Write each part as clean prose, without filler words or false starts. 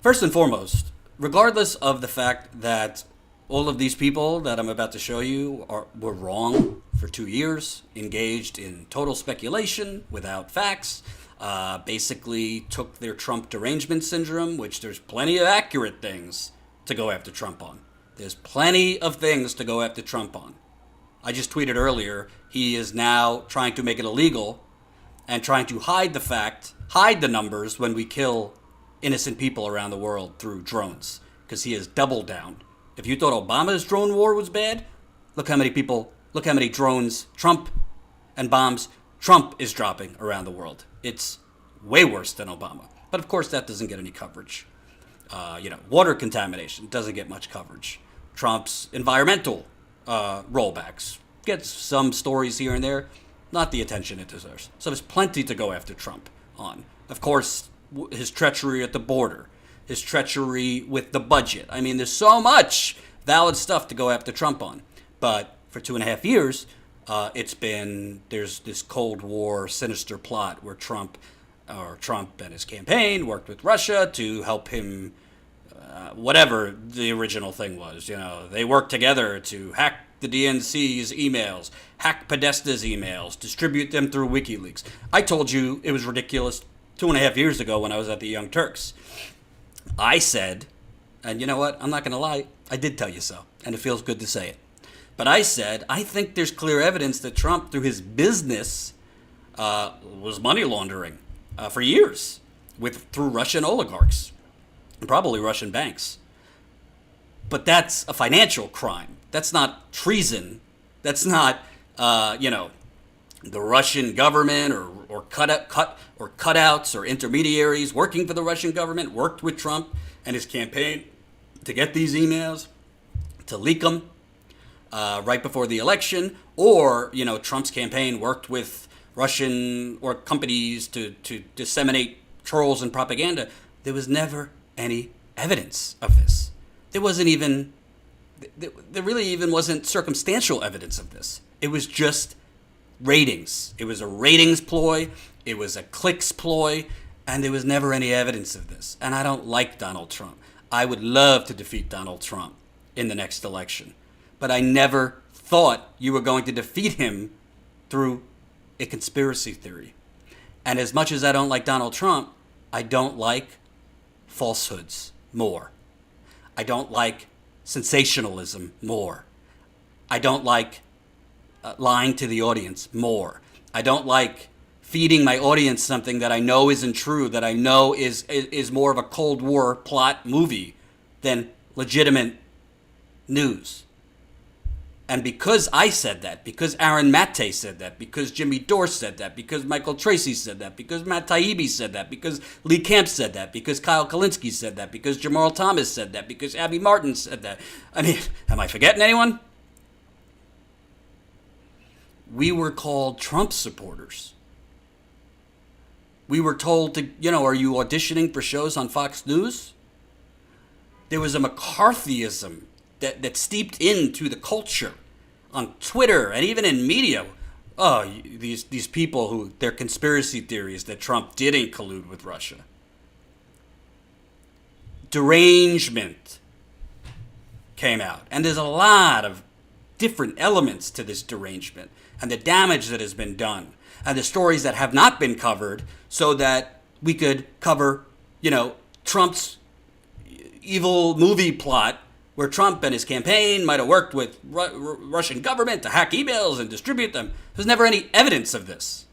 First and foremost, regardless of the fact that all of these people that I'm about to show you were wrong for 2 years, engaged in total speculation without facts, basically took their Trump derangement syndrome, which there's plenty of accurate things to go after Trump on. There's plenty of things to go after Trump on. I just tweeted earlier, he is now trying to make it illegal and trying to hide the numbers when we kill innocent people around the world through drones, because he has doubled down. If you thought Obama's drone war was bad, look how many drones, Trump and bombs Trump is dropping around the world. It's way worse than Obama. But of course that doesn't get any coverage. Water contamination doesn't get much coverage. Trump's environmental rollbacks gets some stories here and there, not the attention it deserves. So there's plenty to go after Trump on. Of course, his treachery at the border, his treachery with the budget. I mean, there's so much valid stuff to go after Trump on. But for 2.5 years, there's this Cold War sinister plot where Trump and his campaign worked with Russia to help him, whatever the original thing was. They worked together to hack the DNC's emails, hack Podesta's emails, distribute them through WikiLeaks. I told you it was ridiculous 2.5 years ago when I was at the Young Turks. I said, and you know what? I'm not going to lie. I did tell you so, and it feels good to say it. But I said, I think there's clear evidence that Trump, through his business, was money laundering for years through Russian oligarchs and probably Russian banks. But that's a financial crime. That's not treason. That's not, the Russian government or cutouts or intermediaries working for the Russian government worked with Trump and his campaign to get these emails, to leak them right before the election, or Trump's campaign worked with Russian or companies to disseminate trolls and propaganda. There was never any evidence of this. There really even wasn't circumstantial evidence of this. It was just ratings. It was a ratings ploy. It was a clicks ploy. And there was never any evidence of this. And I don't like Donald Trump. I would love to defeat Donald Trump in the next election. But I never thought you were going to defeat him through a conspiracy theory. And as much as I don't like Donald Trump, I don't like falsehoods more. I don't like sensationalism more. I don't like lying to the audience more. I don't like feeding my audience something that I know isn't true, that I know is more of a Cold War plot movie than legitimate news. And because I said that, because Aaron Maté said that, because Jimmy Dore said that, because Michael Tracy said that, because Matt Taibbi said that, because Lee Camp said that, because Kyle Kalinske said that, because Jamal Thomas said that, because Abby Martin said that. I mean, am I forgetting anyone? We were called Trump supporters. We were told to, are you auditioning for shows on Fox News? There was a McCarthyism that steeped into the culture on Twitter and even in media. Oh, these people who, their conspiracy theories that Trump didn't collude with Russia. Derangement came out. And there's a lot of different elements to this derangement and the damage that has been done and the stories that have not been covered so that we could cover, Trump's evil movie plot where Trump and his campaign might have worked with Russian government to hack emails and distribute them. There's never any evidence of this.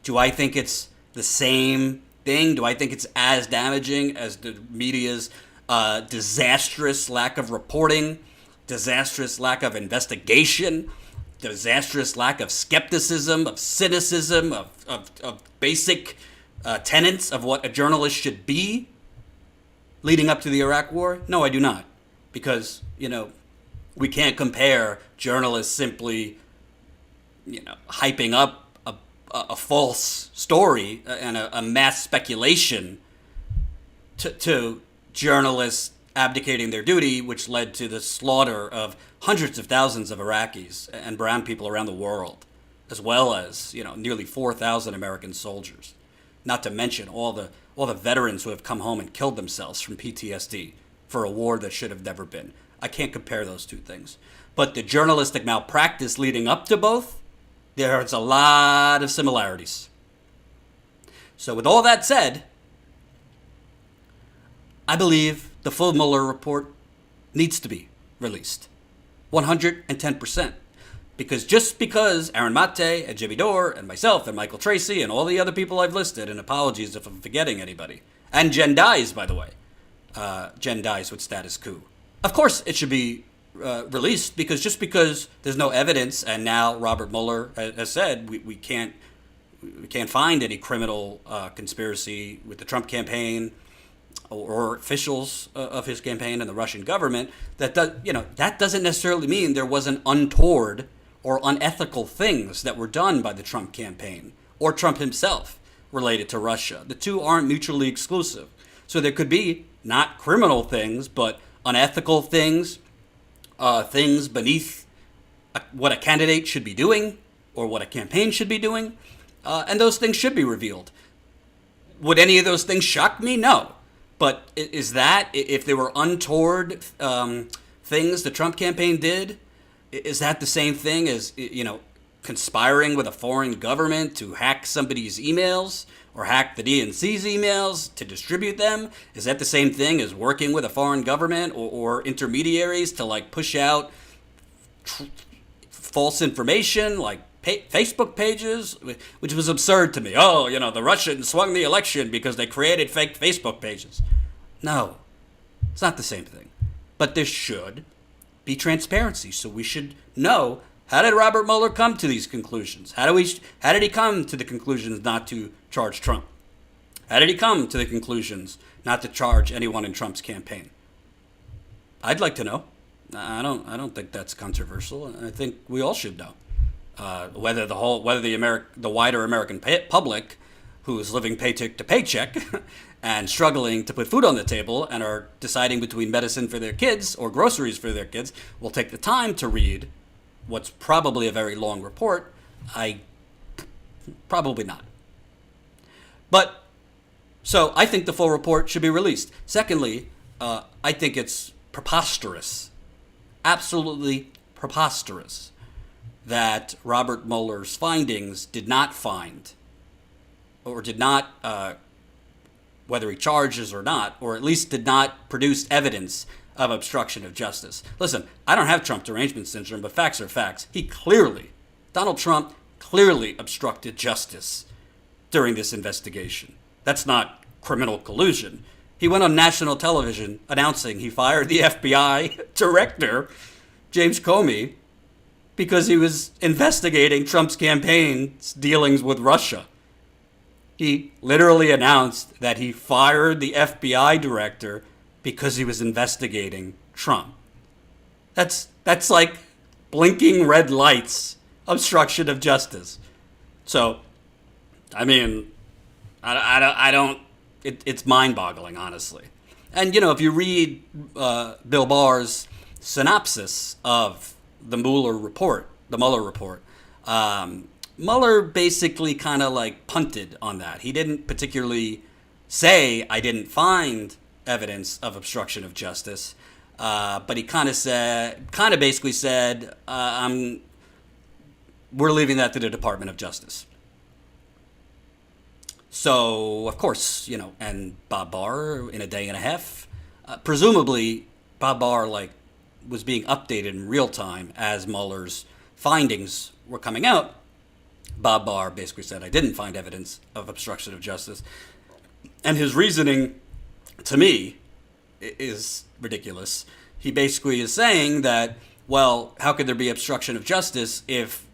Do I think it's the same thing? Do I think it's as damaging as the media's disastrous lack of reporting, disastrous lack of investigation, disastrous lack of skepticism, of cynicism, of basic tenets of what a journalist should be leading up to the Iraq War? No, I do not. Because, we can't compare journalists simply, hyping up a false story and a mass speculation to journalists abdicating their duty, which led to the slaughter of hundreds of thousands of Iraqis and brown people around the world, as well as, nearly 4,000 American soldiers. not to mention all the veterans who have come home and killed themselves from PTSD for a war that should have never been. I can't compare those two things. But the journalistic malpractice leading up to both, there's a lot of similarities. So with all that said, I believe the full Mueller report needs to be released. 110%. Because just because Aaron Mate and Jimmy Dore and myself and Michael Tracy and all the other people I've listed, and apologies if I'm forgetting anybody, and Jen Dyes, by the way, Jen Dyes with Status Coup. Of course it should be released, because just because there's no evidence, and now Robert Mueller has said we can't find any criminal conspiracy with the Trump campaign or officials of his campaign and the Russian government, that doesn't necessarily mean there wasn't untoward or unethical things that were done by the Trump campaign or Trump himself related to Russia. The two aren't mutually exclusive. So there could be not criminal things, but unethical things, things beneath what a candidate should be doing or what a campaign should be doing, and those things should be revealed. Would any of those things shock me? No. But is that, if there were untoward things the Trump campaign did, is that the same thing as, conspiring with a foreign government to hack somebody's emails or hack the DNC's emails to distribute them? Is that the same thing as working with a foreign government or intermediaries to push out false information like Facebook pages, which was absurd to me? Oh, the Russians swung the election because they created fake Facebook pages. No, it's not the same thing. But there should be transparency, so we should know, how did Robert Mueller come to these conclusions? How did he come to the conclusions not to charge Trump? How did he come to the conclusions not to charge anyone in Trump's campaign? I'd like to know. I don't think that's controversial. I think we all should know. Whether the wider American public, who is living paycheck to paycheck and struggling to put food on the table and are deciding between medicine for their kids or groceries for their kids, will take the time to read what's probably a very long report. Probably not. But so I think the full report should be released. Secondly, I think it's preposterous, absolutely preposterous, that Robert Mueller's findings did not find, or did not, whether he charges or not, or at least did not produce evidence of obstruction of justice. Listen, I don't have Trump derangement syndrome, but facts are facts. Donald Trump clearly obstructed justice during this investigation. That's not criminal collusion. He went on national television announcing he fired the FBI director, James Comey, because he was investigating Trump's campaign's dealings with Russia. He literally announced that he fired the FBI director because he was investigating Trump. That's like blinking red lights, obstruction of justice. So, I mean, I don't. It's mind-boggling, honestly. And if you read Bill Barr's synopsis of the Mueller report, Mueller basically kind of punted on that. He didn't particularly say, I didn't find evidence of obstruction of justice, but he kind of basically said, we're leaving that to the Department of Justice. So, of course, and Bob Barr, in a day and a half, presumably Bob Barr, was being updated in real time as Mueller's findings were coming out. Bob Barr basically said, I didn't find evidence of obstruction of justice. And his reasoning, to me, is ridiculous. He basically is saying that, well, how could there be obstruction of justice if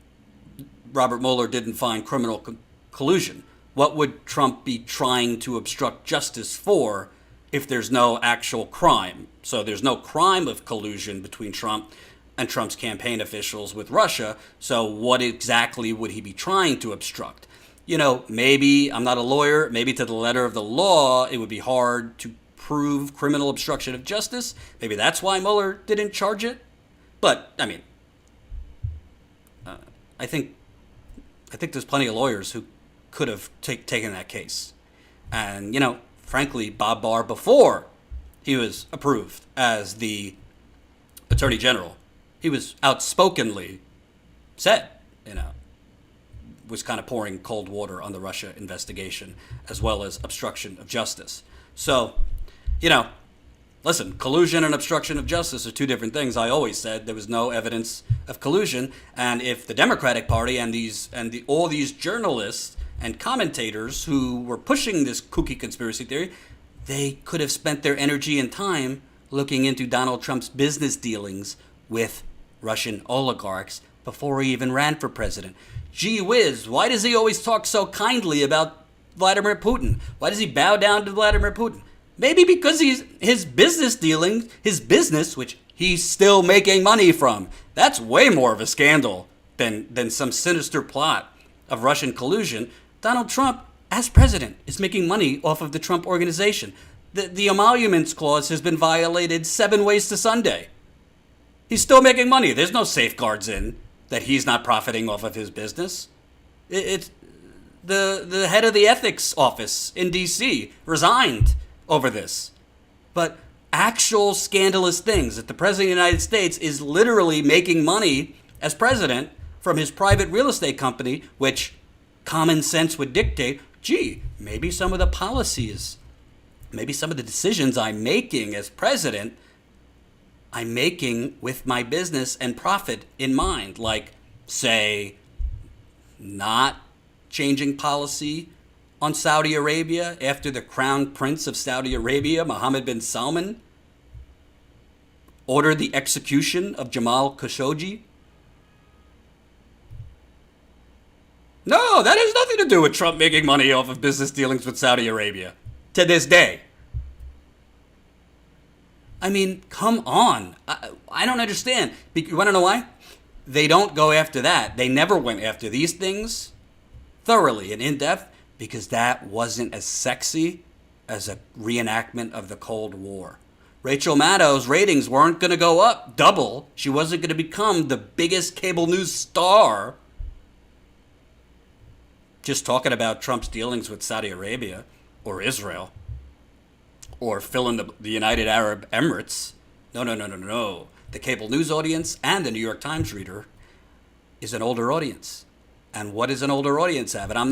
Robert Mueller didn't find criminal collusion? What would Trump be trying to obstruct justice for if there's no actual crime? So there's no crime of collusion between Trump and Trump's campaign officials with Russia. So what exactly would he be trying to obstruct? Maybe, I'm not a lawyer, maybe to the letter of the law, it would be hard to prove criminal obstruction of justice. Maybe that's why Mueller didn't charge it. But, I mean, I think there's plenty of lawyers who could have taken that case. And, frankly, Bob Barr, before he was approved as the Attorney General, he was outspokenly said, was kind of pouring cold water on the Russia investigation as well as obstruction of justice. So, listen, collusion and obstruction of justice are two different things. I always said there was no evidence of collusion, and if the Democratic Party and all these journalists and commentators who were pushing this kooky conspiracy theory, they could have spent their energy and time looking into Donald Trump's business dealings with Russian oligarchs before he even ran for president. Gee whiz, why does he always talk so kindly about Vladimir Putin? Why does he bow down to Vladimir Putin? Maybe because his business dealings, his business, which he's still making money from, that's way more of a scandal than some sinister plot of Russian collusion. Donald Trump, as president, is making money off of the Trump Organization. The emoluments clause has been violated 7 ways to Sunday. He's still making money. There's no safeguards in that he's not profiting off of his business. It's the head of the ethics office in D.C. resigned over this. But actual scandalous things that the President of the United States is literally making money as president from his private real estate company, which common sense would dictate, gee, maybe some of the policies, maybe some of the decisions I'm making as president, I'm making with my business and profit in mind, like, say, not changing policy on Saudi Arabia after the Crown Prince of Saudi Arabia, Mohammed bin Salman, ordered the execution of Jamal Khashoggi. No, that has nothing to do with Trump making money off of business dealings with Saudi Arabia to this day. I mean, come on. I don't understand. You want to know why? They don't go after that. They never went after these things thoroughly and in depth because that wasn't as sexy as a reenactment of the Cold War. Rachel Maddow's ratings weren't going to go up double. She wasn't going to become the biggest cable news star just talking about Trump's dealings with Saudi Arabia or Israel or filling the United Arab Emirates. No. The cable news audience and the New York Times reader is an older audience. And what does an older audience have? And I'm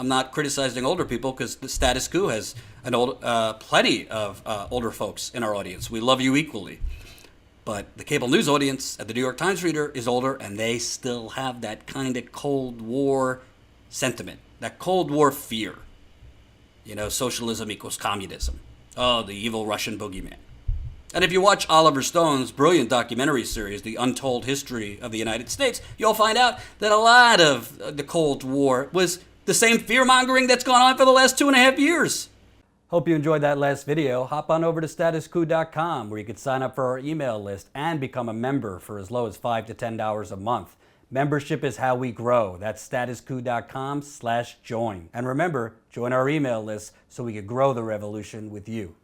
not criticizing older people because the status quo has plenty of older folks in our audience. We love you equally. But the cable news audience and the New York Times reader is older, and they still have that kind of Cold War sentiment, that Cold War fear. Socialism equals communism. Oh, the evil Russian boogeyman. And if you watch Oliver Stone's brilliant documentary series, The Untold History of the United States, you'll find out that a lot of the Cold War was the same fear-mongering that's gone on for the last 2.5 years. Hope you enjoyed that last video. Hop on over to statusquo.com where you can sign up for our email list and become a member for as low as $5 to $10 a month. Membership is how we grow. That's statusquo.com/join. And remember, join our email list so we can grow the revolution with you.